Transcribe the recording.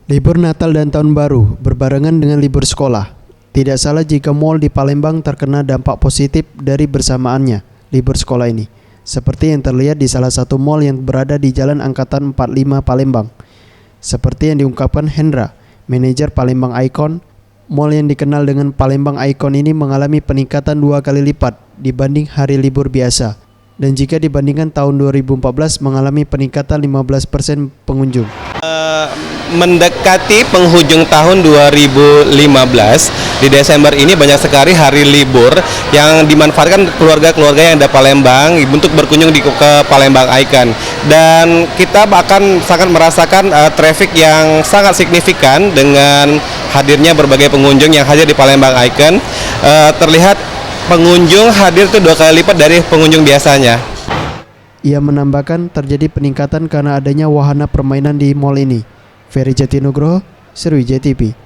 Libur Natal dan Tahun Baru berbarengan dengan libur sekolah. Tidak salah jika mal di Palembang terkena dampak positif dari bersamaannya libur sekolah ini. Seperti yang terlihat di salah satu mal yang berada di Jalan Angkatan 45 Palembang. Seperti yang diungkapkan Hendra, manajer Palembang Icon, mal yang dikenal dengan Palembang Icon ini mengalami peningkatan 2 kali lipat dibanding hari libur biasa. Dan jika dibandingkan tahun 2014 mengalami peningkatan 15% pengunjung. Mendekati penghujung tahun 2015, di Desember ini banyak sekali hari libur yang dimanfaatkan keluarga-keluarga yang ada Palembang untuk berkunjung ke Palembang Icon. Dan kita bahkan sangat merasakan traffic yang sangat signifikan dengan hadirnya berbagai pengunjung yang hadir di Palembang Icon. Terlihat pengunjung hadir itu 2 kali lipat dari pengunjung biasanya. Ia menambahkan terjadi peningkatan karena adanya wahana permainan di mal ini. Ferry Jatinugroho, Sriwijaya TV.